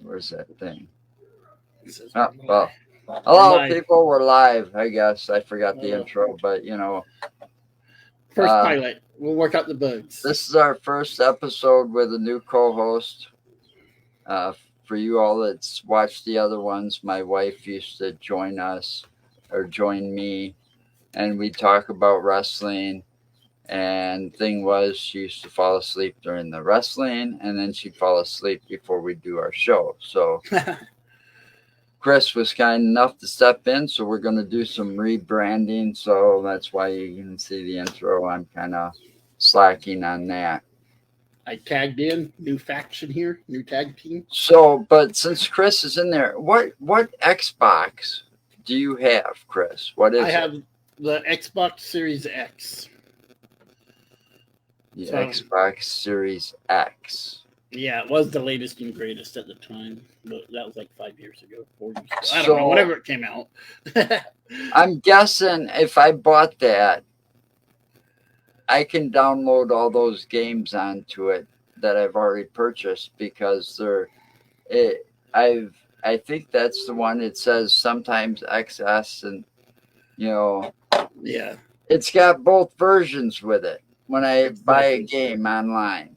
Where's that thing? It says Oh, we're well, live. We're hello, live. people. We're live. I guess I forgot the Hello. intro, but First uh, pilot. We'll work out the bugs. this is our first episode with a new co-host. For you all that's watched the other ones, my wife used to join us or join me, and we talk about wrestling. And thing was, she used to fall asleep during the wrestling, and then she'd fall asleep before we do our show. So Chris was kind enough to step in, so we're going to do some rebranding. So that's why you can see the intro. I'm kind of slacking on that. I tagged in. New faction here. New tag team. So, but since Chris is in there, what Xbox do you have, Chris? What I is it? have the Xbox Series X. The So, Xbox Series X. yeah, it was the latest and greatest at the time. But that was like 5 years ago, 4 years ago. I don't So know. Whenever it came out. I'm guessing if I bought that, I can download all those games onto it that I've already purchased because it I've I think that's the one. It says sometimes XS, and you know Yeah, it's got both versions with it when I buy a exactly. game online.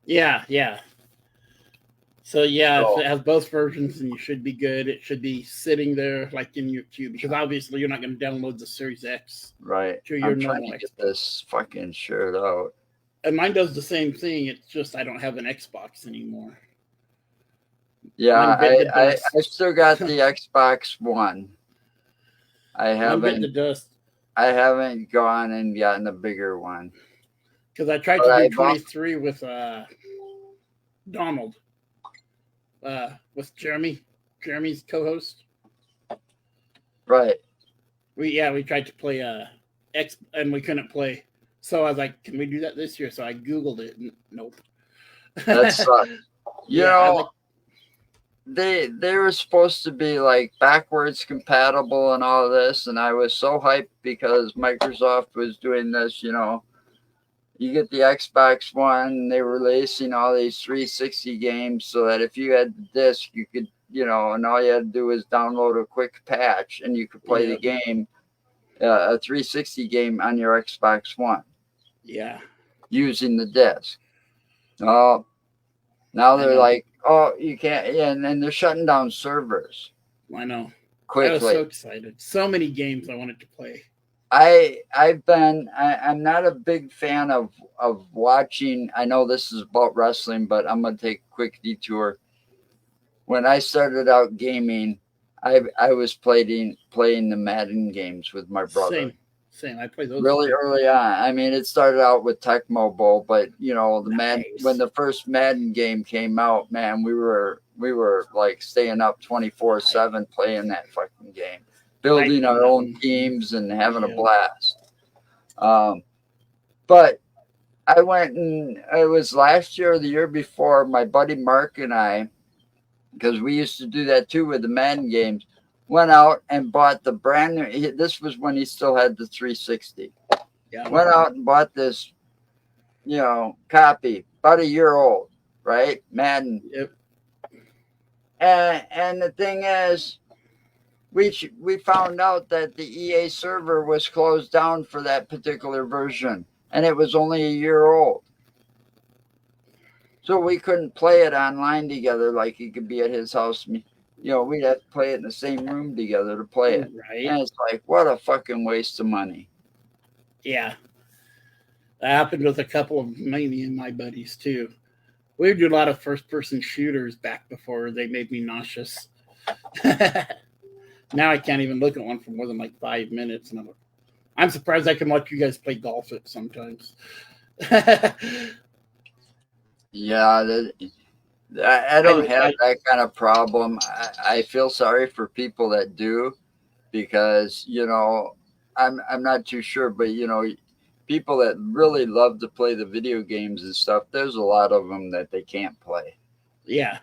Yeah. So yeah, if So it has both versions, then you should be good. It should be sitting there like in your queue because obviously you're not going to download the Series X right, to your I'm trying normal to get Xbox. this fucking shirt out. And mine does the same thing. It's just I don't have an Xbox anymore. Yeah, Mine bit the I dust. still got the Xbox One. I Mine bit the haven't dust I haven't gone and gotten a bigger one, because I tried but to do I bought 23 with Donald, with Jeremy's co-host. right. We tried to play X and we couldn't play. So I was like, can we do that this year? So I googled it. And nope. That sucks. You Yeah, I know, like. they were supposed to be like backwards compatible and all this, and I was so hyped because Microsoft was doing this. You get the Xbox One, and they were releasing all these 360 games so that if you had the disc, you could, and all you had to do was download a quick patch and you could play the Yeah, game, a 360 game on your Xbox One yeah. using the disc. Oh, now I they're know. like, oh, you can't, yeah, and they're shutting down servers I know. I was quickly. so excited. So many games I wanted to play. I'm not a big fan of watching. I know this is about wrestling, but I'm gonna take a quick detour. When I started out gaming, I was playing the Madden games with my brother Same, same. I play those really too. early on. I mean, it started out with Tecmo Bowl, but the Madden, when Nice. the first Madden game came out, man, we were like staying up I 24/7 playing that fucking game, I building know our that own one. teams and having a Yeah. blast. Um, but I went, and it was last year or the year before. My buddy Mark and I, because we used to do that too with the Madden games, went out and bought the brand new. This was when he still had the 360. Yeah. Went out and bought this, copy, about a year old, right? Madden. Yep. And the thing is, we found out that the EA server was closed down for that particular version, and it was only a year old. So we couldn't play it online together like he could be at his house. We'd have to play it in the same room together to play it. Right. And it's like, what a fucking waste of money. Yeah. That happened with a couple of me and my buddies too. We would do a lot of first-person shooters back before they made me nauseous. Now I can't even look at one for more than like 5 minutes, and I'm surprised I can watch you guys play golf it sometimes. Yeah, I don't have I that kind of problem. I feel sorry for people that do because, I'm not too sure, but, people that really love to play the video games and stuff, there's a lot of them that they can't play yeah,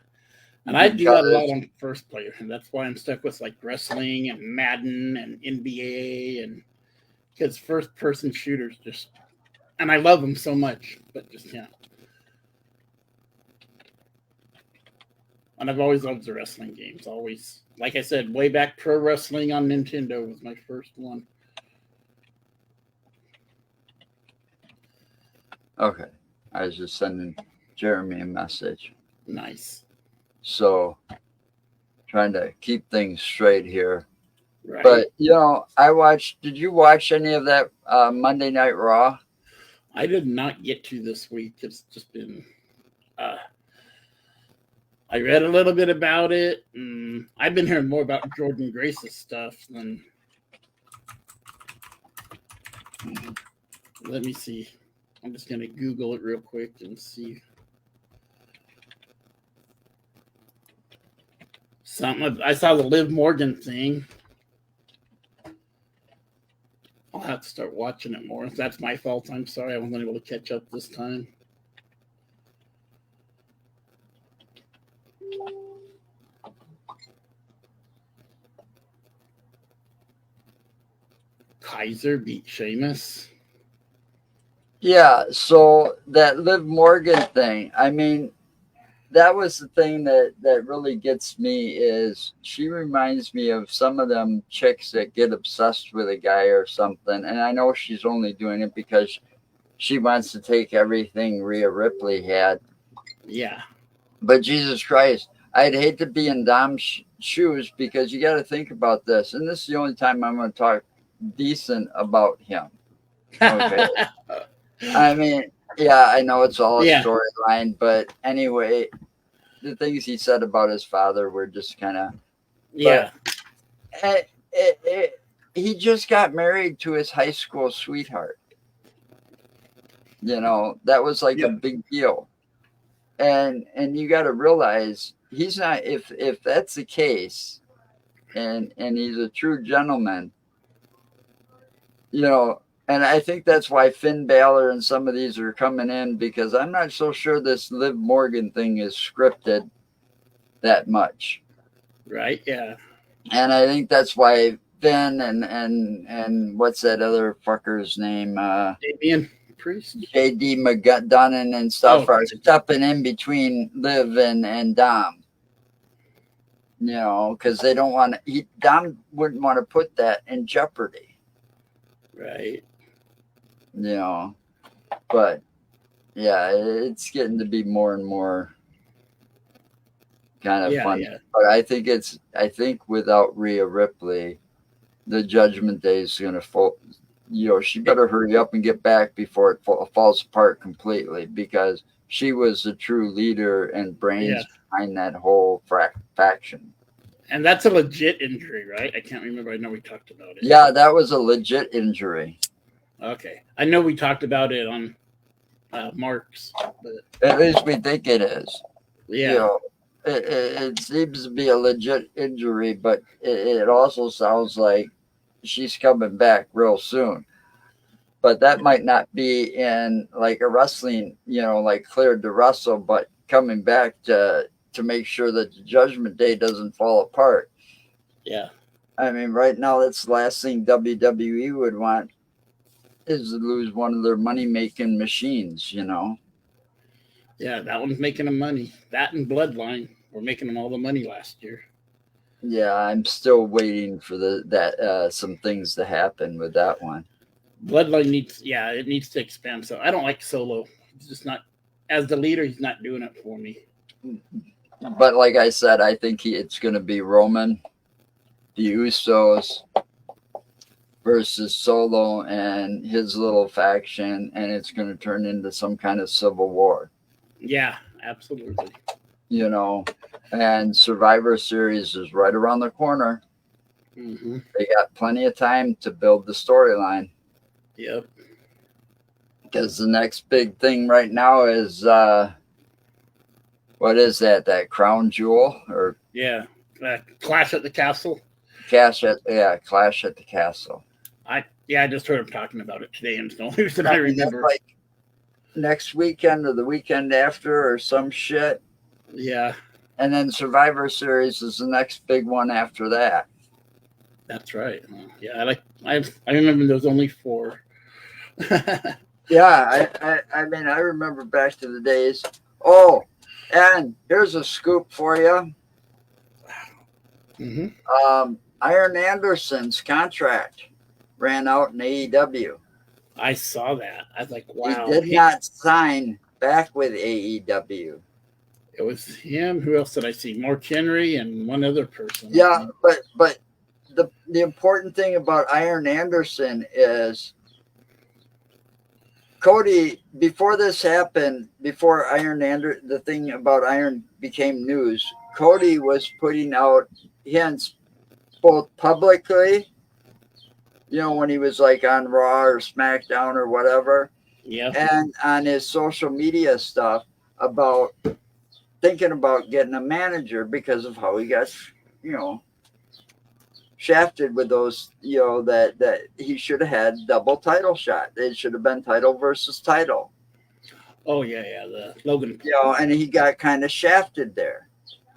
and I do that a lot because, on first player, and that's why I'm stuck with like wrestling and Madden and NBA, and because first person shooters just, and I love them so much, but just yeah. And I've always loved the wrestling games. Always, like I said, way back, Pro Wrestling on Nintendo was my first one. Okay. I was just sending Jeremy a message. Nice. So, trying to keep things straight here. Right. But, did you watch any of that Monday Night Raw? I did not get to this week. It's just been, I read a little bit about it. And I've been hearing more about Jordan Grace's stuff than. Let me see. I'm just going to Google it real quick and see. Something. I saw the Liv Morgan thing. I'll have to start watching it more. That's my fault. I'm sorry I wasn't able to catch up this time. Kaiser beat Sheamus. Yeah, so that Liv Morgan thing, I mean, that was the thing that really gets me is she reminds me of some of them chicks that get obsessed with a guy or something. And I know she's only doing it because she wants to take everything Rhea Ripley had. Yeah. But Jesus Christ, I'd hate to be in Dom's shoes because you got to think about this. And this is the only time I'm going to talk decent about him. Okay. I mean, yeah, I know it's all a storyline, but anyway, the things he said about his father were just kind of. Yeah. He just got married to his high school sweetheart. That was like a big deal. And you got to realize he's not, if that's the case, and he's a true gentleman, and I think that's why Finn Balor and some of these are coming in, because I'm not so sure this Liv Morgan thing is scripted that much. Right, yeah. And I think that's why Finn and what's that other fucker's name? Damian Priest? JD McDonough and stuff are stepping in between Liv and Dom. Because they don't want to, Dom wouldn't want to put that in jeopardy. Right. But yeah, it's getting to be more and more kind of fun. Yeah. But I think without Rhea Ripley, the Judgment Day is going to fall. She better hurry up and get back before it falls apart completely, because she was the true leader and brains behind that whole faction. And that's a legit injury, right? I can't remember. I know we talked about it. Yeah, that was a legit injury. Okay. I know we talked about it on Mark's. But at least we think it is. Yeah. It seems to be a legit injury, but it also sounds like she's coming back real soon. But that might not be in like a wrestling, like cleared to wrestle, but coming back to make sure that the Judgment Day doesn't fall apart. Yeah. I mean, right now, that's the last thing WWE would want is to lose one of their money-making machines, Yeah, that one's making them money. That and Bloodline were making them all the money last year. Yeah, I'm still waiting for some things to happen with that one. Bloodline needs to expand. So I don't like Solo. He's just not, as the leader, he's not doing it for me. But like I said, I think it's going to be Roman, the Usos versus Solo and his little faction, and it's going to turn into some kind of civil war. Yeah, absolutely. And Survivor Series is right around the corner. Mm-hmm. They got plenty of time to build the storyline. Yep. Because the next big thing right now is what is that? That Crown Jewel or Clash at the Castle. Clash at the Castle. I just heard him talking about it today, and it's the only reason I remember. Like next weekend or the weekend after or some shit. Yeah. And then Survivor Series is the next big one after that. That's right. Yeah, I remember there was only 4. Yeah, I mean, I remember back to the days. Oh, And here's a scoop for you. Iron Anderson's contract ran out in AEW. I saw that. I was like, wow. He did not sign back with AEW. It was him. Who else did I see? Mark Henry and one other person. Yeah, but the important thing about Iron Anderson is Cody, before this happened, before the thing about Iron became news, Cody was putting out hints both publicly, when he was like on Raw or SmackDown or whatever, and on his social media stuff about thinking about getting a manager because of how he got, shafted with those, that he should have had double title shot. It should have been title versus title. Oh yeah, the Logan. And he got kind of shafted there,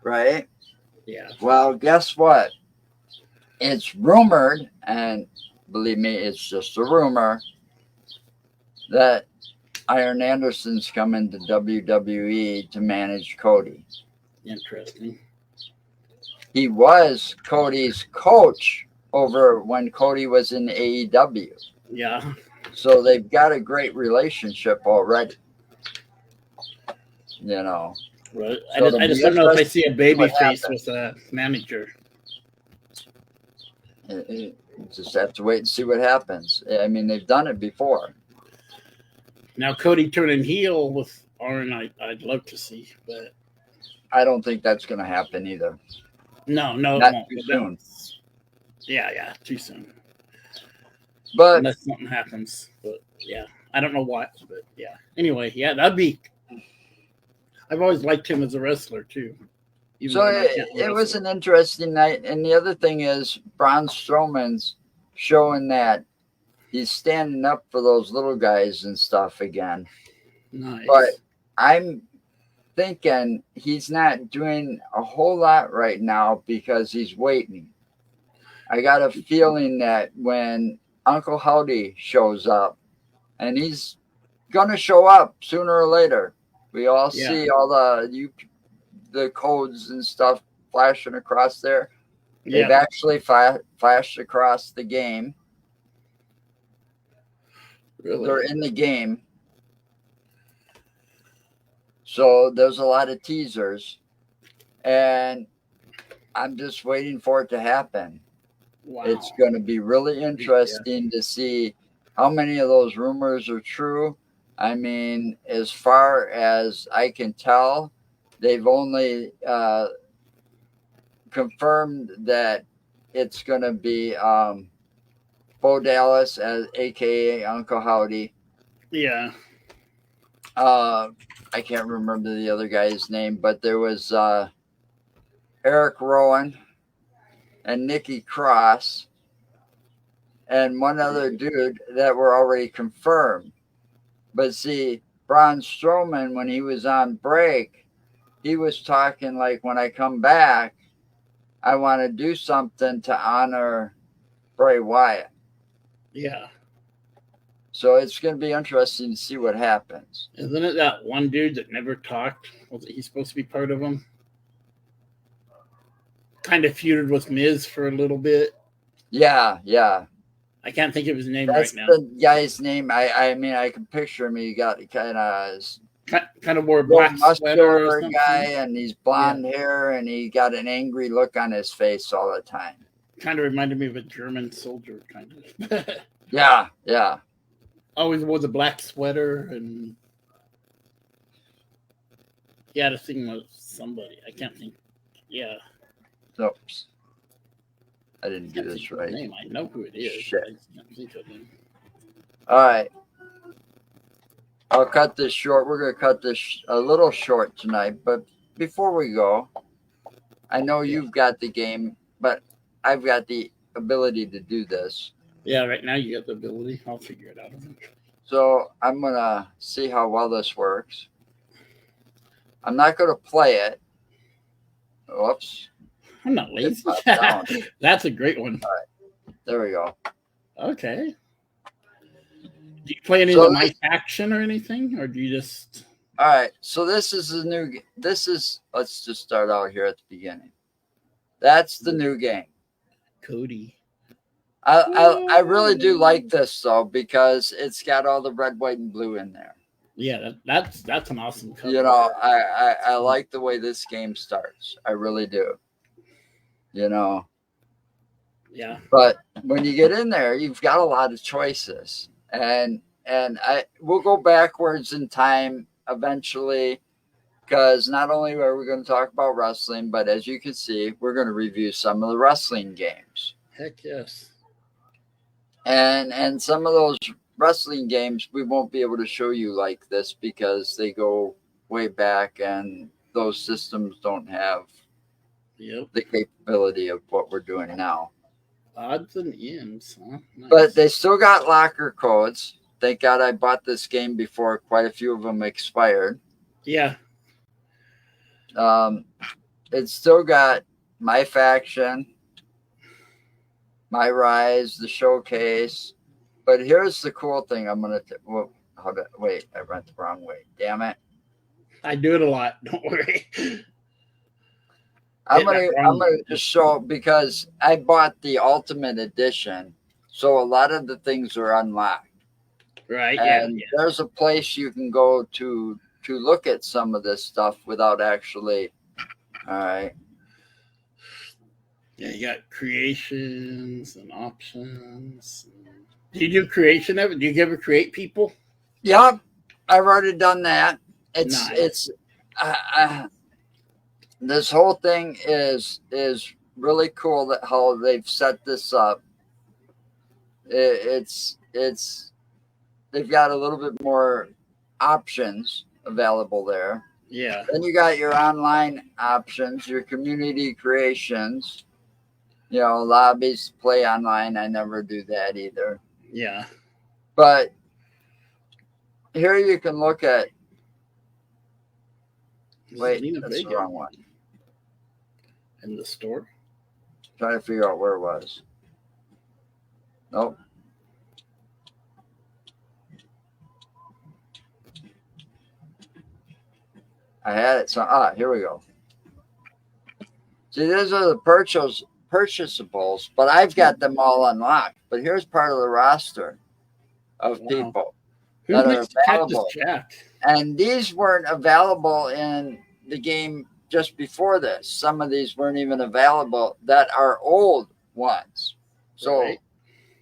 right? Yeah. Well, guess what? It's rumored, and believe me, it's just a rumor, that Iron Anderson's coming to WWE to manage Cody. Interesting. He was Cody's coach over when Cody was in AEW. Yeah. So they've got a great relationship already. Right. I just don't know if I see a baby face with a manager. You just have to wait and see what happens. I mean, they've done it before. Now Cody turning heel with Arn, I'd love to see, but I don't think that's going to happen either. No, not too soon. Yeah, too soon. But unless something happens, but yeah, I don't know what, but yeah. Anyway, yeah, that'd be. I've always liked him as a wrestler too. So it was an interesting night, and the other thing is Braun Strowman's showing that he's standing up for those little guys and stuff again. Nice. But I'm thinking he's not doing a whole lot right now because he's waiting. I got a feeling that when Uncle Howdy shows up, and he's gonna show up sooner or later, we all see all the codes and stuff flashing across there. Yeah. They've actually flashed across the game. Really? They're in the game. So there's a lot of teasers, and I'm just waiting for it to happen. Wow. It's going to be really interesting to see how many of those rumors are true. I mean, as far as I can tell, they've only confirmed that it's going to be Bo Dallas, as a.k.a. Uncle Howdy. Yeah. I can't remember the other guy's name, but there was Eric Rowan and Nikki Cross and one other dude that were already confirmed. But see, Braun Strowman, when he was on break, he was talking like, when I come back, I want to do something to honor Bray Wyatt. Yeah. So it's going to be interesting to see what happens. Isn't it that one dude that never talked? Was he supposed to be part of them? Kind of feuded with Miz for a little bit. Yeah. I can't think of his name right now. That's the guy's name. I mean, I can picture him. He got kind of wore a black sweater or something. Guy, and he's blonde hair, and he got an angry look on his face all the time. Kind of reminded me of a German soldier, kind of. Yeah. Always wore the black sweater, and he had a thing with somebody. I can't think. Yeah. Oops. I didn't get this right. Name. I know who it is. Shit. I can't think of him. All right. I'll cut this short. We're going to cut this a little short tonight. But before we go, I know you've got the game, but I've got the ability to do this. Yeah, right now you got the ability. I'll figure it out eventually. So I'm going to see how well this works. I'm not going to play it. Whoops. I'm not lazy. That's a great one. All right. There we go. Okay. Do you play any of the My Faction or anything? Or do you just... All right. So this is the new. This is. Let's just start out here at the beginning. That's the new game. Cody. I really do like this though because it's got all the red, white, and blue in there. Yeah, that's an awesome cover. You know, I like the way this game starts. I really do. You know, Yeah. but when you get in there, you've got a lot of choices, and we'll go backwards in time eventually because not only are we going to talk about wrestling, but as you can see, we're going to review some of the wrestling games. Heck yes. And some of those wrestling games we won't be able to show you like this because they go way back and those systems don't have the capability of what we're doing now. Odds and ends, huh? Nice. But they still got locker codes. Thank God I bought this game before quite a few of them expired. Yeah. It's still got my faction, my rise, the showcase. But here's the cool thing. I'm gonna wait. I went the wrong way. Damn it! I do it a lot. Don't worry. I'm gonna just show because I bought the Ultimate Edition, so a lot of the things are unlocked. Right. And yeah. there's a place you can go to look at some of this stuff without actually. All right. Yeah, you got creations and options. Do you do creation ever? Do you ever create people? Yep, I've already done that. Nice. This whole thing is really cool that how they've set this up. It's they've got a little bit more options available there. Yeah. Then you got your online options, your community creations. You know, lobbies to play online. I never do that either. Yeah. But here you can look at. Wait, that's the wrong one. In the store? Trying to figure out where it was. Nope. I had it. So, here we go. See, these are the purchasables, but I've got them all unlocked. But here's part of the roster of people that are available. And these weren't available in the game just before this. Some of these weren't even available that are old ones. So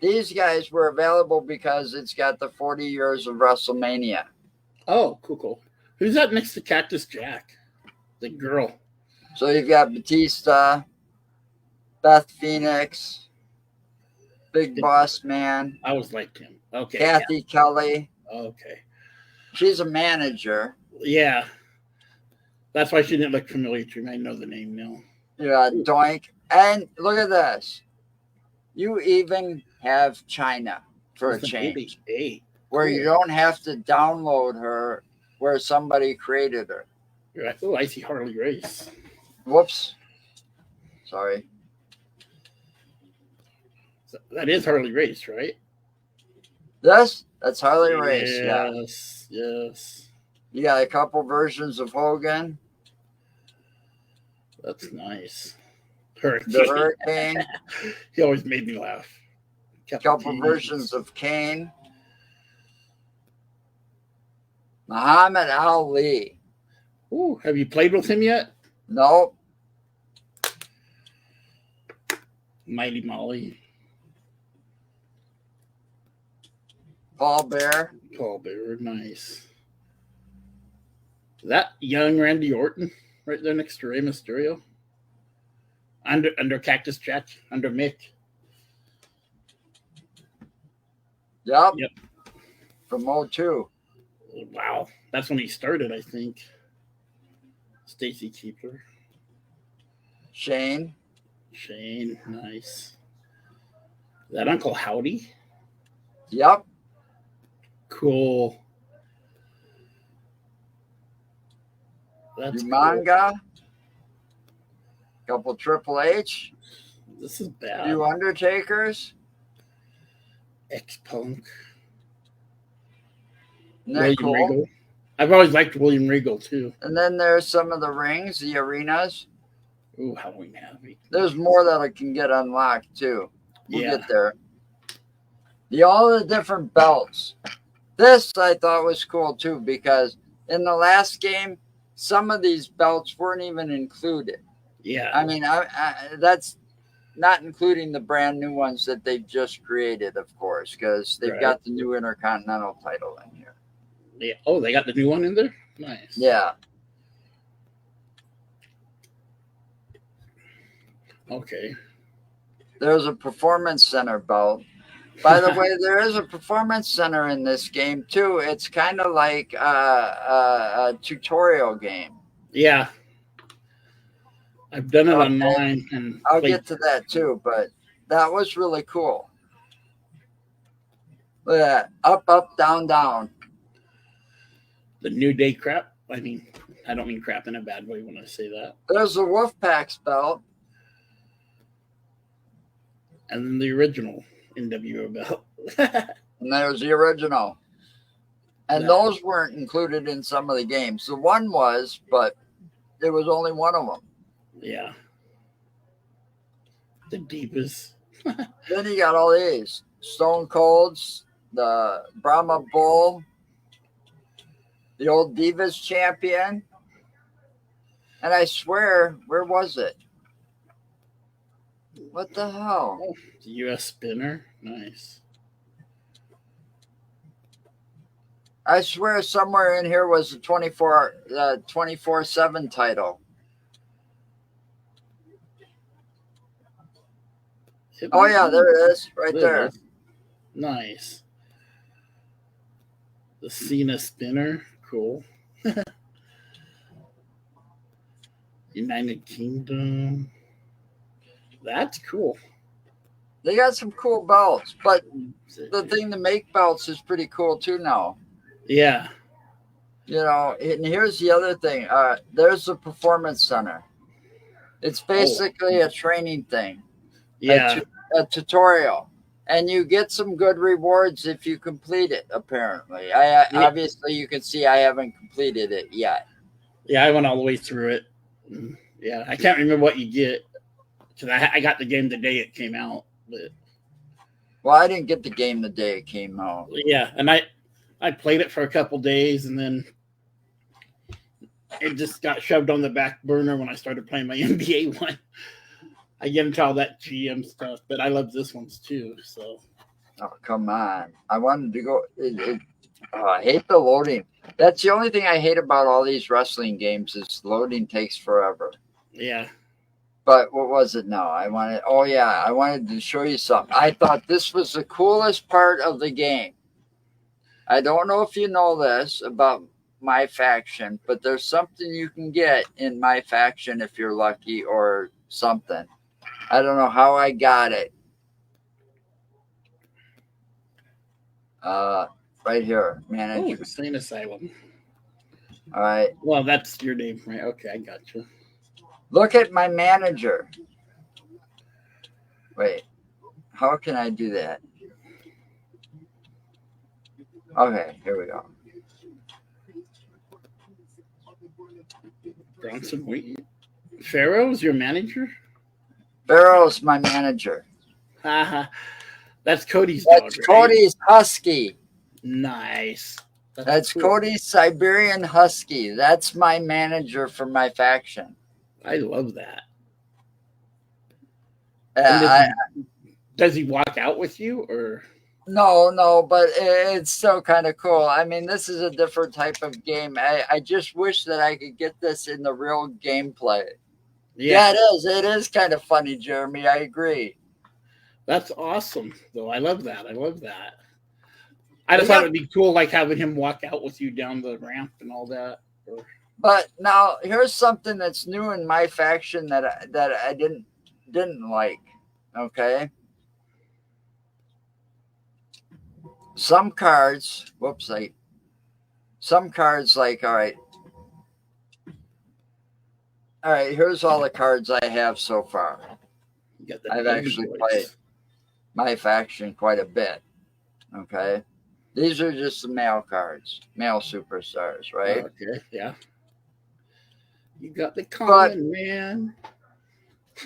these guys were available because it's got the 40 years of WrestleMania. Oh, cool. Who's that next to Cactus Jack? The girl. So you've got Batista, Beth Phoenix, Big Boss Man. I was like him. Okay. Kathy Kelly. Okay. She's a manager. Yeah. That's why she didn't look familiar to me. I know the name now. Yeah, Doink. And look at this. You even have China for a change. Where you don't have to download her where somebody created her. Right. Oh, I see Harley Race. Whoops. Sorry. That is Harley Race, right? Yes, that's Harley Race. Yes, yes. You got a couple versions of Hogan. That's nice. The Hurricane. He always made me laugh. A couple versions of Kane. Muhammad Ali. Ooh, have you played with him yet? Nope. Mighty Molly. Paul Bear. Paul Bear, nice. Is that young Randy Orton right there next to Rey Mysterio? Under Cactus Jack, under Mick. Yep. From 02. Wow. That's when he started, I think. Stacy Keibler. Shane, nice. Is that Uncle Howdy? Yep. Cool. That's Umanga. Couple Triple H. This is bad. Few Undertakers. X-Punk. Nicole. I've always liked William Regal too. And then there's some of the rings, the arenas. Ooh, Halloween Havoc. There's more that I can get unlocked too. We'll Yeah. get there. All the different belts. This I thought was cool too, because in the last game, some of these belts weren't even included. Yeah. I mean, that's not including the brand new ones that they've just created, of course, because they've got the new Intercontinental title in here. Yeah. Oh, they got the new one in there? Nice. Yeah. Okay. There's a Performance Center belt. By the way, there is a Performance Center in this game too. It's kind of like a tutorial game. Yeah. I've done it online. And I'll get to that too, but that was really cool. Look at that. Up, up, down, down. The New Day crap. I mean, I don't mean crap in a bad way when I say that. There's the Wolfpack's belt. And then the original NWO belt. And there's the original. And those weren't included in some of the games. The one was, but there was only one of them. Yeah. The Divas. Then you got all these. Stone Colds, the Brahma Bull, the old Divas champion. And I swear, where was it? What the hell? Oh, the US Spinner. Nice. I swear somewhere in here was the 24/7 title. Oh, yeah, there it is. Right there. Nice. The Cena Spinner. Cool. United Kingdom. That's cool. They got some cool belts, but the thing to make belts is pretty cool too now. Yeah. You know, and here's the other thing. There's the Performance Center. It's basically a training thing. Yeah. A tutorial. And you get some good rewards if you complete it, apparently. Obviously, you can see I haven't completed it yet. Yeah, I went all the way through it. Yeah, I can't remember what you get. Because I got the game the day it came out. But well, I didn't get the game the day it came out. Yeah, and I played it for a couple days, and then it just got shoved on the back burner when I started playing my NBA one. I get into all that GM stuff, but I love this one's too. So, oh come on! I wanted to go. I hate the loading. That's the only thing I hate about all these wrestling games is loading takes forever. Yeah. But what was it now? I wanted to show you something. I thought this was the coolest part of the game. I don't know if you know this about my faction, but there's something you can get in my faction if you're lucky or something. I don't know how I got it. Right here, manager. Oh, Insane Asylum. All right. Well, that's your name, right? Okay, I got you. Look at my manager. Wait, how can I do that? Okay, here we go. Bronson Wheat. Pharaoh's your manager? Pharaoh's my manager. That's Cody's That's dog, right? Cody's Husky. Nice. That's cool. Cody's Siberian Husky. That's my manager for my faction. I love that. Does he walk out with you or? No, but it's still kind of cool. I mean, this is a different type of game. I just wish that I could get this in the real gameplay. Yeah, it is. It is kind of funny, Jeremy. I agree. That's awesome, though. I love that. I just thought it'd be cool, like having him walk out with you down the ramp and all that. But now here's something that's new in my faction that I didn't like. Okay. Some cards, some cards like, all right, here's all the cards I have so far. I've actually played my faction quite a bit. Okay. These are just the male cards, male superstars, right? Okay, yeah. You got the But common man.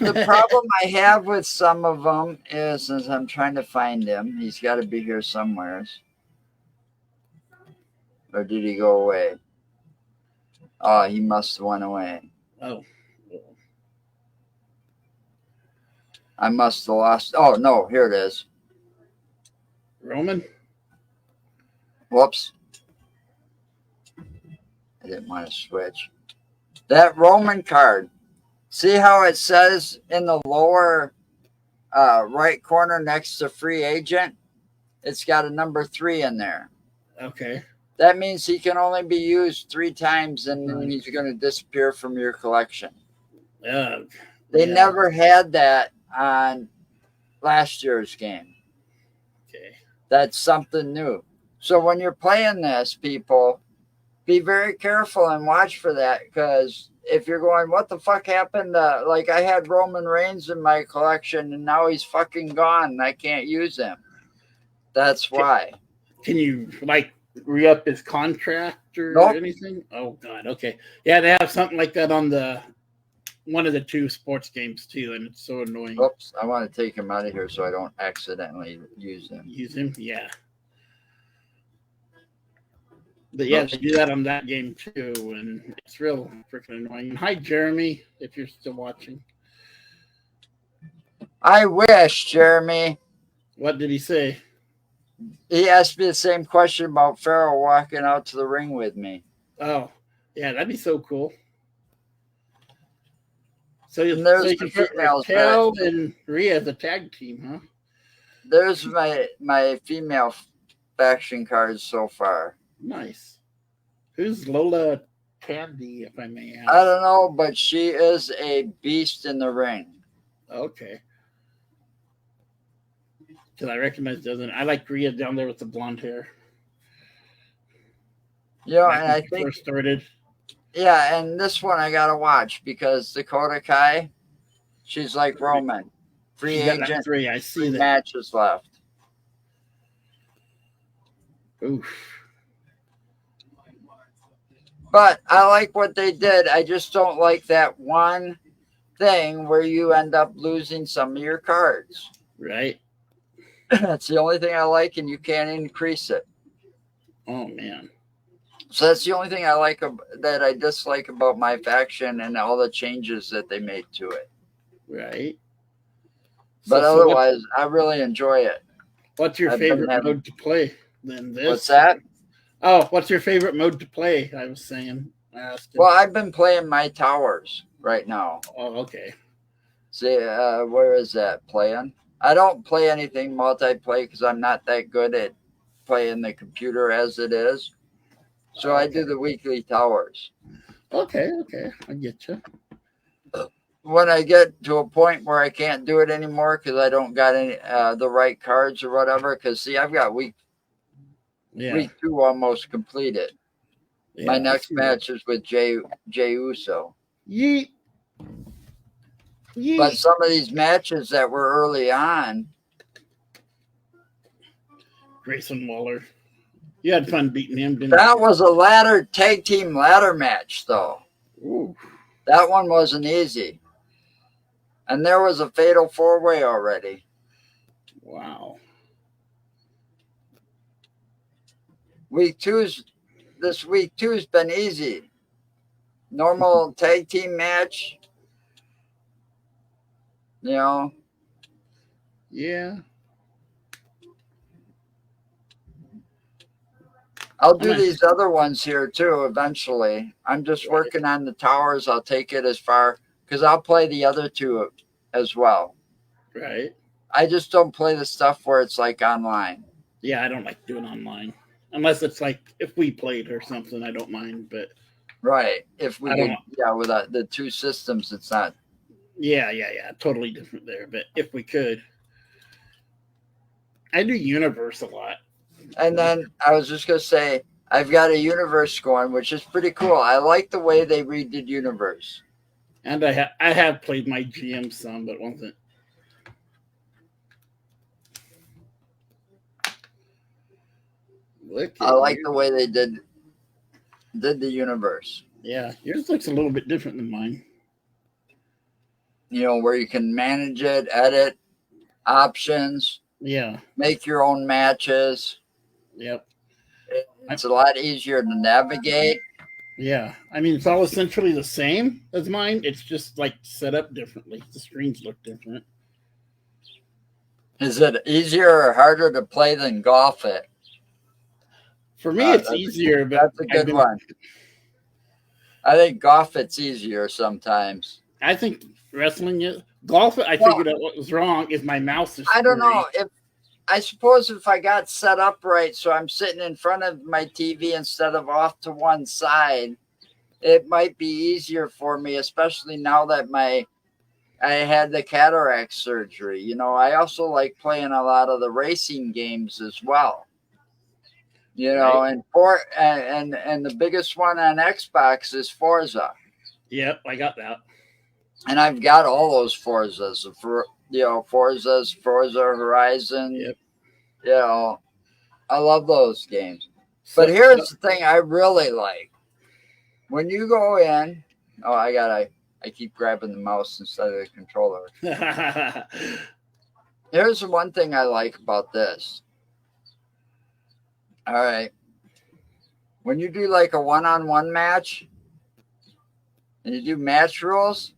the problem I have with some of them is, as I'm trying to find him, he's got to be here somewhere. Or did he go away? Oh, he must have went away. Oh, I must have lost. Oh, no, here it is. Roman. Whoops. I didn't want to switch. That Roman card. See how it says in the lower right corner next to free agent? It's got a number 3 in there. Okay. That means he can only be used 3 times and then he's going to disappear from your collection. They never had that on last year's game. Okay. That's something new. So when you're playing this, people, be very careful and watch for that, because if you're going, what the fuck happened? Like I had Roman Reigns in my collection and now he's fucking gone and I can't use him. That's why. Can you like re-up his contract or anything? Oh God. Okay. Yeah, they have something like that on the one of the 2 sports games too, and it's so annoying. Oops, I want to take him out of here so I don't accidentally use him. Use him? Yeah. But yeah, they do that on that game too, and it's real freaking annoying. And hi, Jeremy, if you're still watching. I wish, Jeremy. What did he say? He asked me the same question about Pharaoh walking out to the ring with me. Oh, yeah, that'd be so cool. So you can put Raquel and Rhea as a tag team, huh? There's my female faction cards so far. Nice. Who's Lola Candy, if I may ask? I don't know, but she is a beast in the ring. Okay. Because I recognize doesn't. I like Rhea down there with the blonde hair. And I think first started. Yeah, and this one I gotta watch because Dakota Kai, she's like Roman. Free agent. 3. I see 3 that. matches left. Oof. But I like what they did. I just don't like that one thing where you end up losing some of your cards. Right. That's the only thing I like, and you can't increase it. Oh man. So that's the only thing I like that I dislike about my faction and all the changes that they made to it. Right. But otherwise, I really enjoy it. What's your favorite mode to play? Then this. What's that? Oh, what's your favorite mode to play? I was saying. Well, I've been playing my towers right now. Oh, okay. See, where is that playing? I don't play anything multiplayer because I'm not that good at playing the computer as it is. So I do the weekly towers. Okay, I get you. When I get to a point where I can't do it anymore because I don't got any the right cards or whatever, because see, I've got week 2 almost completed. Yeah, my next match is with Jey Uso. Yeet. But some of these matches that were early on, Grayson Waller. You had fun beating him, didn't you? That was a tag team ladder match, though. Ooh. That one wasn't easy. And there was a fatal 4-way already. Wow. This week 2's been easy. Normal tag team match. Yeah. I'll do these other ones here too eventually. I'm just working on the towers. I'll take it as far because I'll play the other 2 as well. Right. I just don't play the stuff where it's like online. Yeah, I don't like doing online. Unless it's like if we played or something, I don't mind. But right. If we with the 2 systems, it's not. Yeah. Totally different there. But if we could. I do Universe a lot. And then I was just going to say, I've got a Universe going, which is pretty cool. I like the way they redid Universe. And I have played my GM some, but wasn't. Look I at like you. the way they did the universe. Yeah, yours looks a little bit different than mine. You know, where you can manage it, edit options, Yeah. make your own matches. Yep. It's a lot easier to navigate. Yeah. I mean, it's all essentially the same as mine. It's just like set up differently. The screens look different. Is it easier or harder to play than golf it? For me, it's That's easier, but that's a good one. I think golf it's easier sometimes. I think wrestling is golf. I Well, figured out what was wrong is my mouse is I don't screwy. know if I suppose if I got set up right, so I'm sitting in front of my TV instead of off to one side, it might be easier for me, especially now that I had the cataract surgery. You know, I also like playing a lot of the racing games as well. You know, Right? and the biggest one on Xbox is Forza, Yep, I got that. and I've got all those Forzas. For Forza Horizon. Yep. You know, I love those games. But So, here's the thing I really like. When you go in, I keep grabbing the mouse instead of the controller. Here's the one thing I like about this. All right. When you do like a one-on-one match and you do match rules,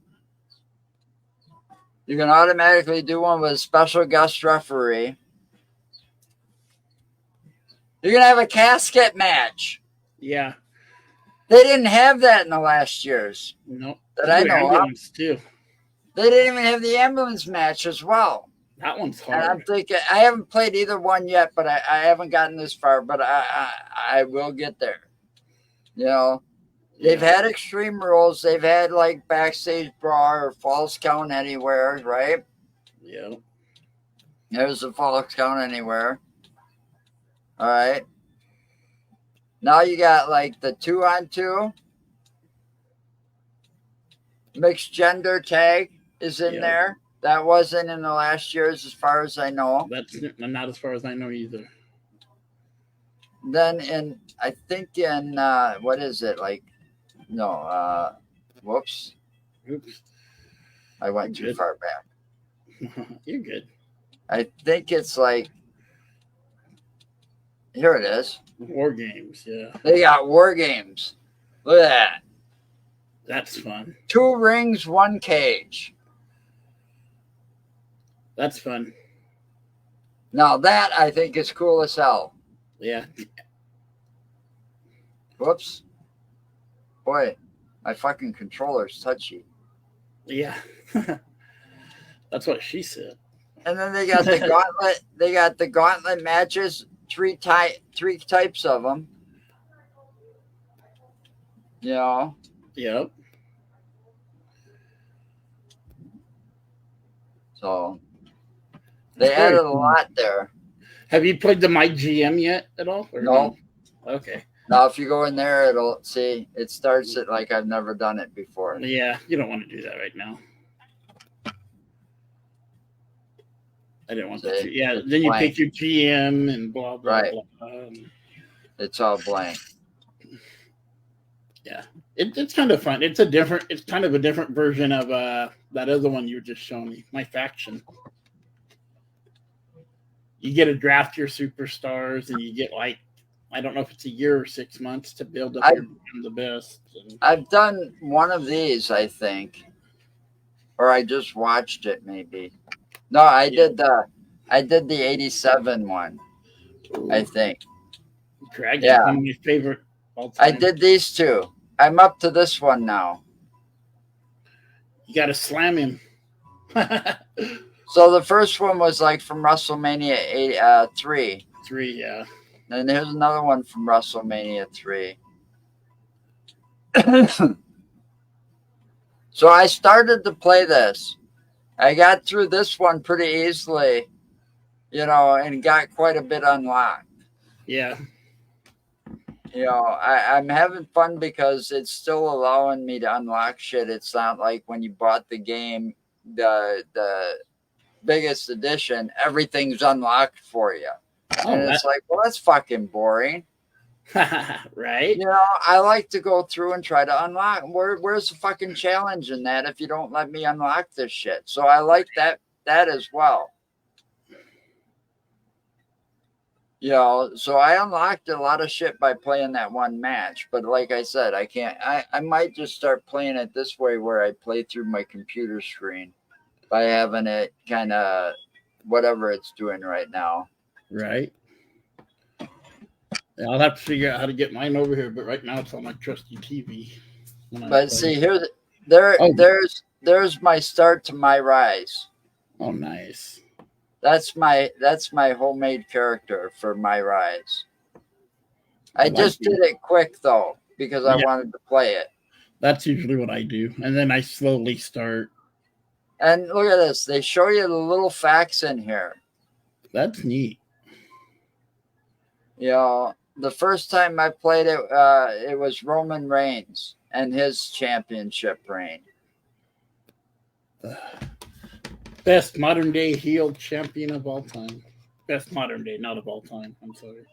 you can automatically do one with a special guest referee. You're going to have a casket match. yeah. They didn't have that in the last years No. that I know of. Ambulance too. They didn't even have the ambulance match as well. That one's And I'm hard. thinking, I haven't played either one yet, but I haven't gotten this far, but I will get there. You know, they've Yeah. had extreme rules. They've had like backstage brawl or false count anywhere, right? Yeah. There's a false count anywhere. All right. Now you got like the 2-on-2. Mixed gender tag is in Yeah. there. That wasn't in the last years as far as I know. That's not as far as I know either. Then I think in what is it like? No, whoops, Oops. I went too Good. far back. You're good. I think it's like here it is. War games, yeah. They got war games. Look at that. That's fun. 2 rings, 1 cage. That's fun. Now that I think is cool as hell. Yeah. Whoops. Boy, my fucking controller's touchy. Yeah. That's what she said. And then they got the gauntlet. They got the gauntlet matches. 3 types of them. You know. Yep. So they added a lot there. Have you played the My GM yet at all? Or No. Okay. Now, if you go in there, it'll see. It starts it like I've never done it before. Yeah, you don't want to do that right now. I didn't want to. Yeah, then you pick your GM and blah blah Right. blah. It's all blank. Yeah, it's kind of fun. It's kind of a different version of that other one you were just showing me. My faction. You get to draft your superstars, and you get like, I don't know if it's a year or 6 months to build up the best. I've done one of these, I think, or I just watched it. Maybe. No, I did the 87 one. Ooh. I think. Dragon, Yeah. one of my favorite. I did these 2. I'm up to this one now. You got to slam him. So the first one was like from WrestleMania 3. 3, yeah. And here's another one from WrestleMania 3. So I started to play this. I got through this one pretty easily, you know, and got quite a bit unlocked. Yeah. You know, I'm having fun because it's still allowing me to unlock shit. It's not like when you bought the game, the biggest edition, everything's unlocked for you. And it's like, well, that's fucking boring. Right? You know, I like to go through and try to unlock. Where's the fucking challenge in that if you don't let me unlock this shit? So I like that as well. You know, so I unlocked a lot of shit by playing that one match. But like I said, I can't. I might just start playing it this way where I play through my computer screen by having it kind of whatever it's doing right now. Right. Yeah, I'll have to figure out how to get mine over here, but right now it's on my trusty TV. But see here, there's my start to my rise. Oh, nice. That's my homemade character for my rise. I just did it quick though because I wanted to play it. That's usually what I do, and then I slowly start. And look at this; they show you the little facts in here. That's neat. You know, the first time I played it, it was Roman Reigns and his championship reign. Best modern day heel champion of all time. Best modern day, not of all time. I'm sorry.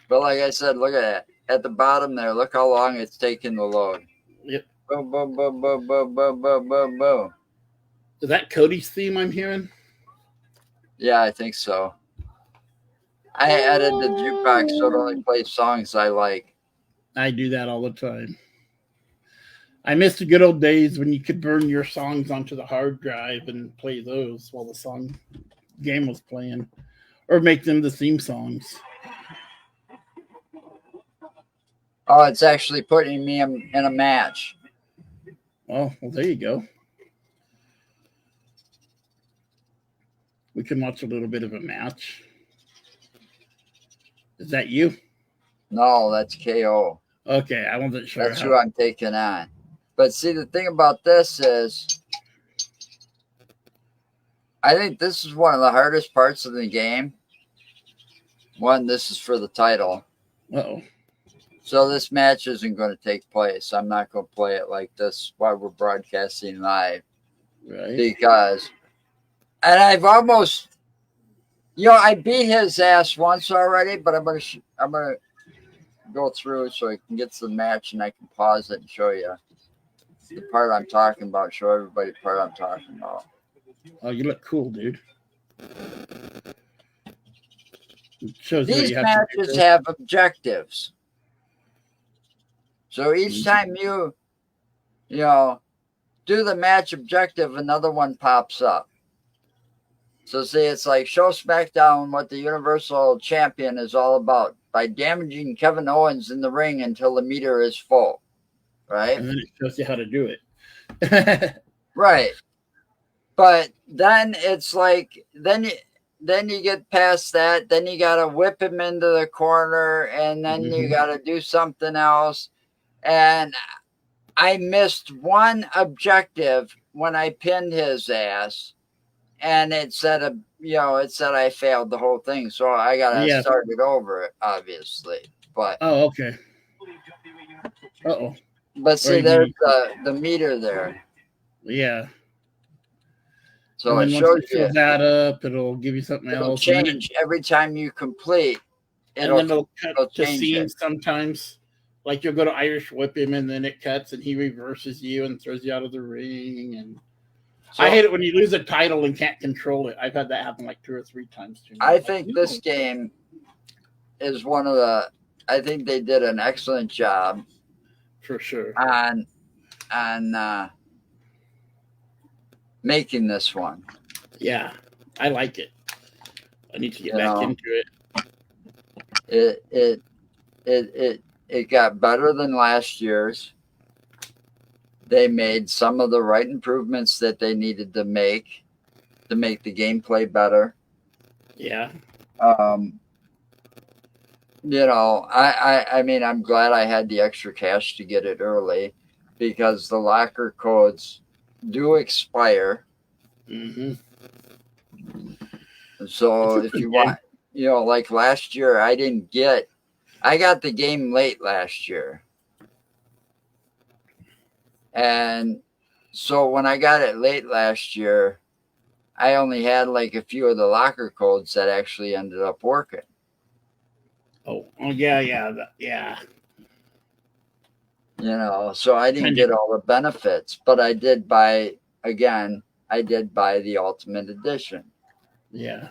But like I said, look at that. At the bottom there, look how long it's taking to load. Yep. Boom, boom, boom, boom, boom, boom, boom, boom, boom. Is that Cody's theme I'm hearing? Yeah, I think so. I added the jukebox so it only plays songs I like. I do that all the time. I miss the good old days when you could burn your songs onto the hard drive and play those while the game was playing, or make them the theme songs. Oh, it's actually putting me in a match. Oh, well, there you go. We can watch a little bit of a match. Is that you? No, that's KO. Okay, I wasn't sure. That's who I'm taking on. But see, the thing about this is, I think this is one of the hardest parts of the game. One, this is for the title. Uh-oh. So this match isn't going to take place. I'm not going to play it like this while we're broadcasting live. Right. Because, and I've almost, I beat his ass once already, but I'm going to go through so I can get to the match and I can pause it and show you the part I'm talking about, show everybody the part I'm talking about. Oh, you look cool, dude. These matches have objectives. So each time you do the match objective, another one pops up. So see, it's like show SmackDown what the Universal Champion is all about by damaging Kevin Owens in the ring until the meter is full. Right? And then it shows you how to do it. Right. But then it's like, then you get past that, then you got to whip him into the corner, and then you got to do something else. And I missed one objective when I pinned his ass, and it said, I failed the whole thing. So I got to start it over, obviously. But oh, okay. Uh-oh. But see, there's the meter there. Yeah. So it shows you that up. It'll give you something else. Change every time you complete. And then it'll cut to scenes sometimes. Like you'll go to Irish whip him, and then it cuts, and he reverses you and throws you out of the ring. And so, I hate it when you lose a title and can't control it. I've had that happen like 2 or 3 times. I think this game is one of the. I think they did an excellent job. For sure. On making this one. Yeah, I like it. I need to get back into it. It got better than last year's. They made some of the right improvements that they needed to make the gameplay better. Yeah. I mean, I'm glad I had the extra cash to get it early because the locker codes do expire. Mm-hmm. So if you want, like last year, I got the game late last year. And so when I got it late last year, I only had like a few of the locker codes that actually ended up working. Oh yeah, yeah. You know, so I didn't get all the benefits, but I did buy, again, I did buy the Ultimate Edition. Yeah.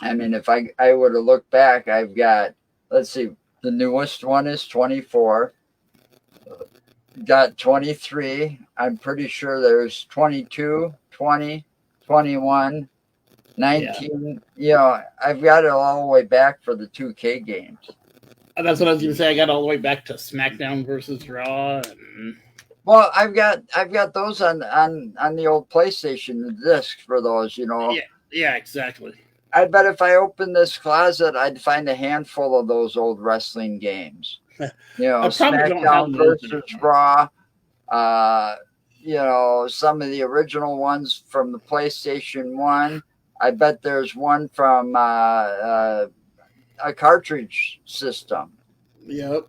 I mean, if I would have looked back, I've got, let's see, the newest one is 24. Got 23. I'm pretty sure there's 22, 20, 21, 19. Yeah. You know, I've got it all the way back for the 2K games. That's what I was going to say. I got all the way back to SmackDown versus Raw. Well, I've got those on the old PlayStation, the discs for those, you know. Yeah, exactly. I bet if I opened this closet, I'd find a handful of those old wrestling games. You know, SmackDown versus Raw. You know, some of the original ones from the PlayStation 1. I bet there's one from a cartridge system. Yep.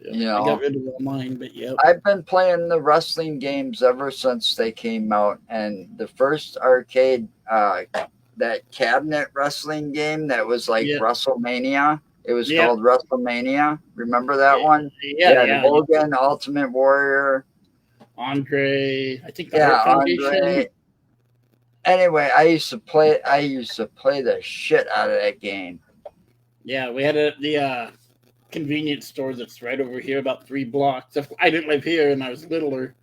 You know, I got rid of all mine, but yep. I've been playing the wrestling games ever since they came out, and the first arcade, that cabinet wrestling game that was like WrestleMania. It was called WrestleMania. Remember that one? Yeah. Hogan, Ultimate Warrior, Andre. I think the Hart Foundation. Andre. Anyway, I used to play the shit out of that game. Yeah, we had the convenience store that's right over here, about 3 blocks. I didn't live here, and I was littler,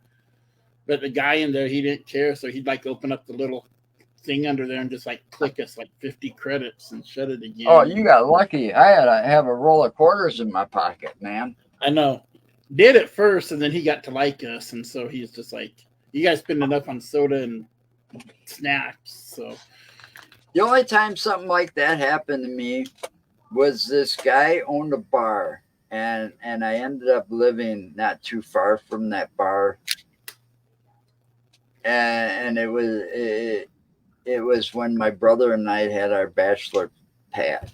but the guy in there, he didn't care, so he'd like open up the little thing under there and just like click us like 50 credits and shut it again. Oh, you got lucky. I had to have a roll of quarters in my pocket, man. I know. Did it first, and then he got to like us, and so he's just like, you guys spend enough on soda and snacks. So the only time something like that happened to me was this guy owned a bar, and I ended up living not too far from that bar, and it was when my brother and I had our bachelor pad.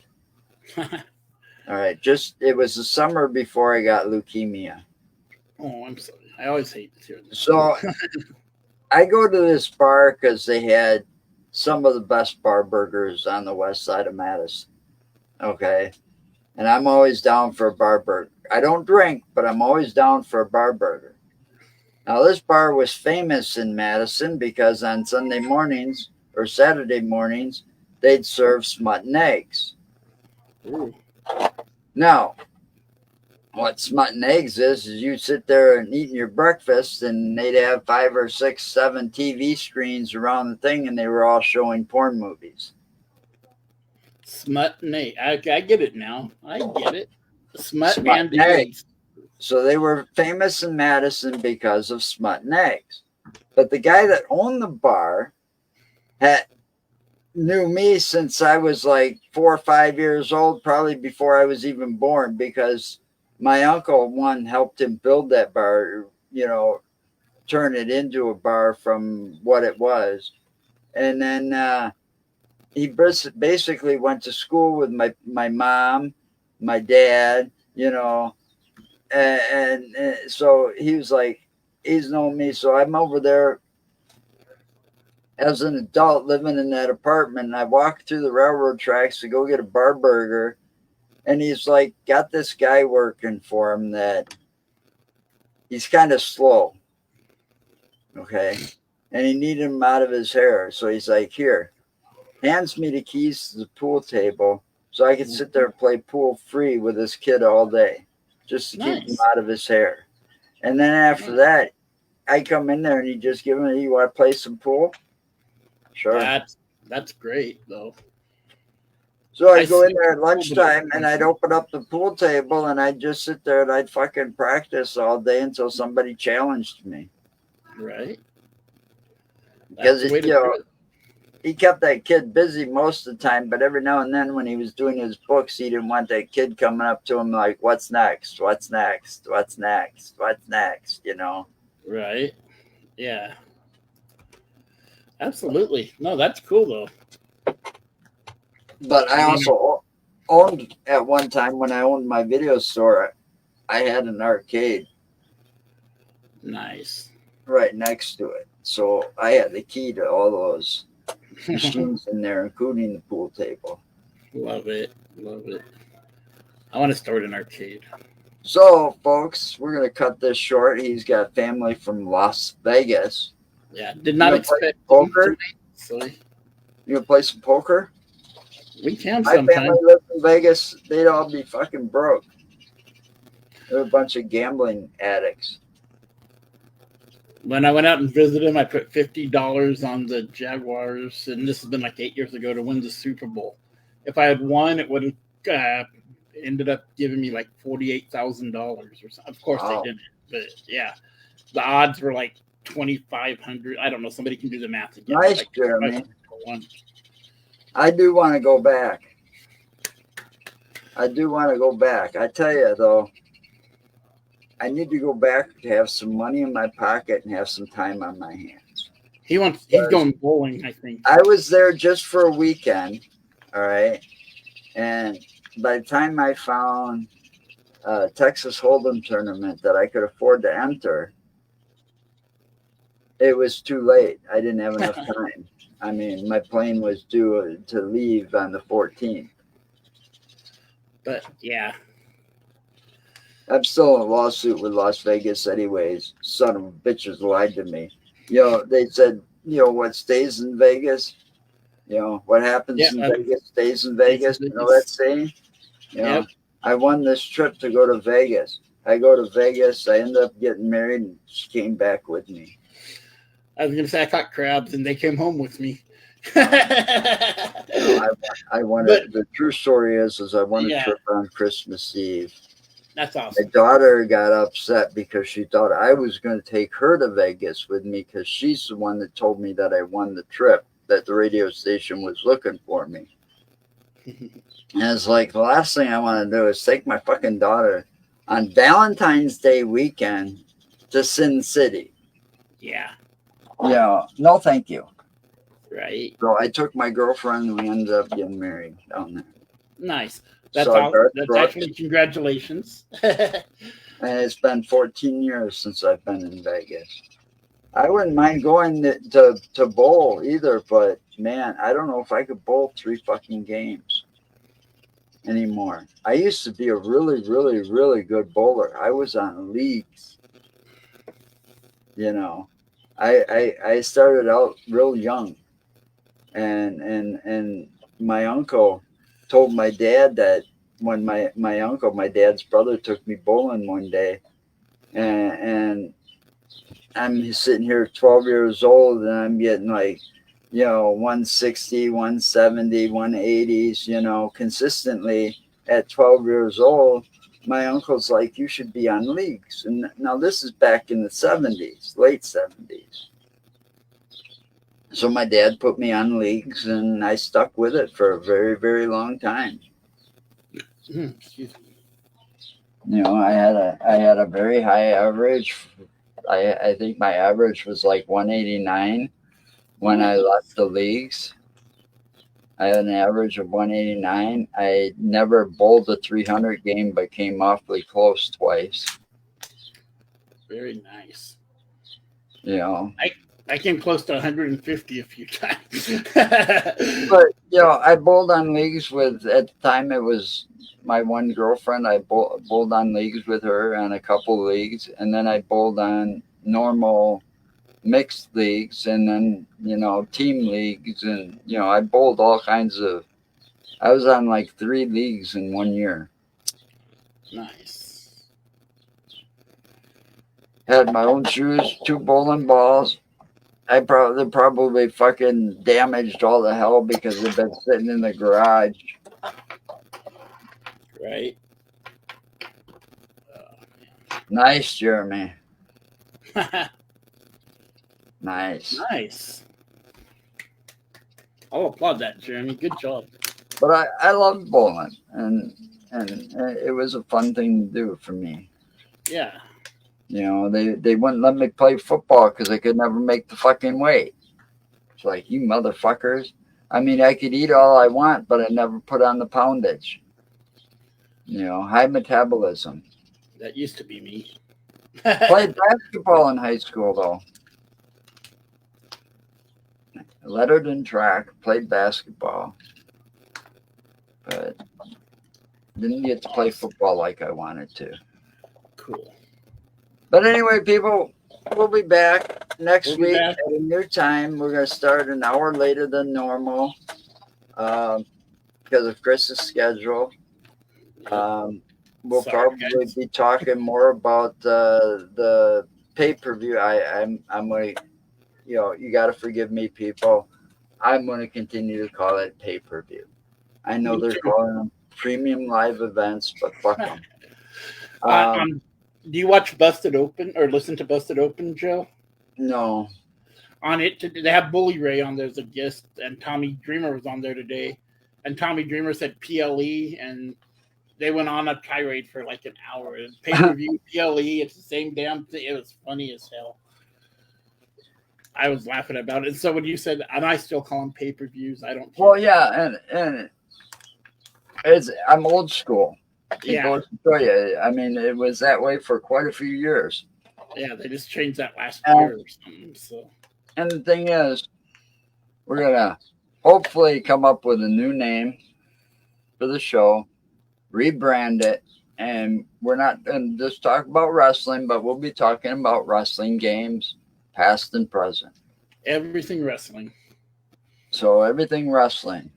All right, it was the summer before I got leukemia. Oh, I'm sorry. I always hate to hear this. So I go to this bar because they had some of the best bar burgers on the west side of Madison. Okay. And I'm always down for a bar burger. I don't drink, but I'm always down for a bar burger. Now, this bar was famous in Madison because on Sunday mornings or Saturday mornings, they'd serve smut and eggs. Ooh. Now, what smut and eggs is you sit there and eating your breakfast, and they'd have 5 or 6, 7 TV screens around the thing, and they were all showing porn movies. Smut and eggs. I get it now. I get it. Smut and eggs. So they were famous in Madison because of smut and eggs. But the guy that owned the bar knew me since I was like 4 or 5 years old, probably before I was even born, because my uncle, helped him build that bar, you know, turn it into a bar from what it was. And then he basically went to school with my mom, my dad, you know, and so he was like, he's known me. So I'm over there as an adult living in that apartment. And I walked through the railroad tracks to go get a bar burger. And he's like, got this guy working for him that he's kind of slow. Okay. And he needed him out of his hair. So he's like, here, hands me the keys to the pool table so I could sit there and play pool free with this kid all day, just to keep him out of his hair. And then after that, I come in there and he just give me, you want to play some pool? Sure. That's great, though. So I'd go in there at lunchtime and I'd open up the pool table and I'd just sit there and I'd fucking practice all day until somebody challenged me. Right. Because, you know, he kept that kid busy most of the time, but every now and then when he was doing his books, he didn't want that kid coming up to him like, what's next? What's next? What's next? What's next? You know? Right. Yeah. Absolutely. No, that's cool, though. But I also owned, at one time when I owned my video store, I had an arcade. Nice. right next to it. So I had the key to all those machines in there, including the pool table. Love it. Love it. I want to start an arcade. So, folks, we're going to cut this short. He's got family from Las Vegas. Yeah, did not expect poker. So you gonna play some poker? We can My sometime. family lived in Vegas. They'd all be fucking broke. They're a bunch of gambling addicts. When I went out and visited him, I put $50 on the Jaguars, and this has been like 8 years ago, to win the Super Bowl. If I had won, it would have ended up giving me like $48,000 or something. Of course they didn't, but yeah, the odds were like 2,500. I don't know. Somebody can do the math again. Nice, like Jeremy. I do want to go back. I tell you though, I need to go back to have some money in my pocket and have some time on my hands. He's going bowling, I think. I was there just for a weekend, all right? And by the time I found a Texas Hold'em tournament that I could afford to enter, it was too late. I didn't have enough time. I mean, my plane was due to leave on the 14th. But yeah. I'm still in a lawsuit with Las Vegas anyways. Son of a bitches lied to me. You know, they said, you know, what stays in Vegas, you know, what happens in Vegas stays in Vegas. You know that saying? You know, I won this trip to go to Vegas. I go to Vegas. I ended up getting married and she came back with me. I was going to say I caught crabs and they came home with me. I won it. The true story is I won a trip on Christmas Eve. That's awesome. My daughter got upset because she thought I was going to take her to Vegas with me because she's the one that told me that I won the trip, that the radio station was looking for me. And it's like, the last thing I want to do is take my fucking daughter on Valentine's Day weekend to Sin City. Yeah. Yeah. No, thank you. Right. So I took my girlfriend and we ended up getting married down there. Nice. That's actually congratulations. And it's been 14 years since I've been in Vegas. I wouldn't mind going to bowl either, but man, I don't know if I could bowl 3 fucking games anymore. I used to be a really, really, really good bowler. I was on leagues. You know, I started out real young, and my uncle told my dad that when my uncle, my dad's brother, took me bowling one day, and I'm sitting here 12 years old and I'm getting like, you know, 160, 170, 180s, you know, consistently at 12 years old. My uncle's like, you should be on leagues. And now this is back in the 70s, late 70s. So my dad put me on leagues and I stuck with it for a very, very long time. You know, I had a very high average. I think my average was like 189 when I left the leagues. I had an average of 189. I never bowled a 300 game, but came awfully close twice. Very nice. You know, I came close to 150 a few times. But, you know, I bowled on leagues with, at the time it was my one girlfriend. I bowled on leagues with her on a couple leagues. And then I bowled on normal mixed leagues and then, you know, team leagues. And, you know, I bowled all kinds of, I was on like 3 leagues in 1 year. Nice. Had my own shoes, 2 bowling balls. They're probably fucking damaged all the hell because they've been sitting in the garage. Right. Nice, Jeremy. Nice. Nice. I'll applaud that, Jeremy. Good job. But I love bowling, and it was a fun thing to do for me. Yeah. You know, they wouldn't let me play football because I could never make the fucking weight. It's like, you motherfuckers. I mean, I could eat all I want, but I never put on the poundage. You know, high metabolism. That used to be me. Played basketball in high school, though. lettered in track, played basketball, but didn't get to play football like I wanted to. Cool. But anyway, people, we'll be back next week at a new time. We're going to start an hour later than normal because of Chris's schedule. We'll probably be talking more about the pay-per-view. I'm going to, you got to forgive me, people. I'm going to continue to call it pay-per-view. I know they're calling them premium live events, but fuck them. Do you watch Busted Open or listen to Busted Open, Joe? No. On it, they have Bully Ray on there as a guest, and Tommy Dreamer was on there today. And Tommy Dreamer said PLE, and they went on a tirade for like an hour. Pay-per-view, PLE, it's the same damn thing. It was funny as hell. I was laughing about it. So when you said, and I still call them pay-per-views, I don't care. Well, yeah, and I'm old school. Yeah. I mean, it was that way for quite a few years. Yeah, they just changed that last year or something. So. And the thing is, we're going to hopefully come up with a new name for the show, rebrand it, and we're not going to just talk about wrestling, but we'll be talking about wrestling games, past and present. Everything wrestling. So everything wrestling.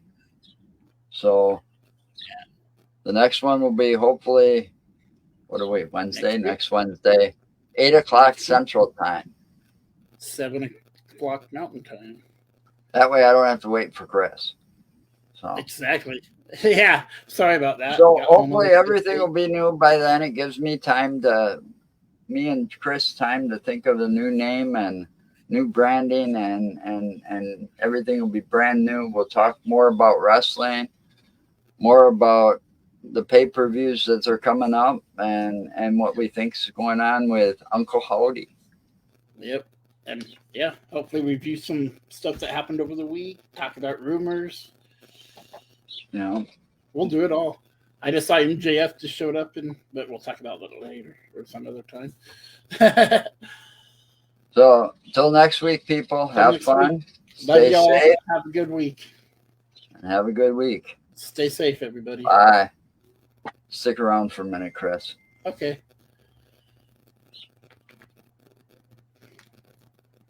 So the next one will be hopefully, Wednesday? Next Wednesday, 8 o'clock Central Time. 7 o'clock Mountain Time. That way I don't have to wait for Chris. So exactly. Yeah. Sorry about that. So hopefully everything will be new by then. It gives me and Chris time to think of the new name and new branding and everything will be brand new. We'll talk more about wrestling, more about the pay-per-views that are coming up and what we think is going on with Uncle Howdy. Yep. And yeah, hopefully review some stuff that happened over the week, talk about rumors. We'll do it all. I just saw MJF just showed up, but we'll talk about it a little later or some other time. So till next week, people, have fun. Stay safe. Have a good week. And have a good week. Stay safe, everybody. Bye. Stick around for a minute, Chris. Okay.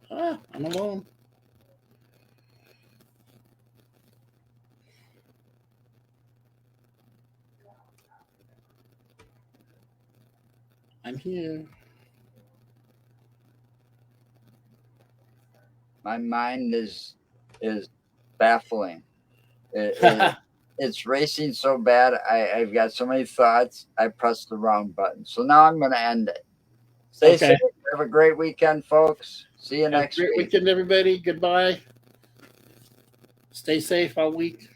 I'm alone. I'm here. My mind is baffling. It's racing so bad. I've got so many thoughts. I pressed the wrong button. So now I'm going to end it. Stay safe. Have a great weekend, folks. See you next week. Great weekend, everybody. Goodbye. Stay safe all week.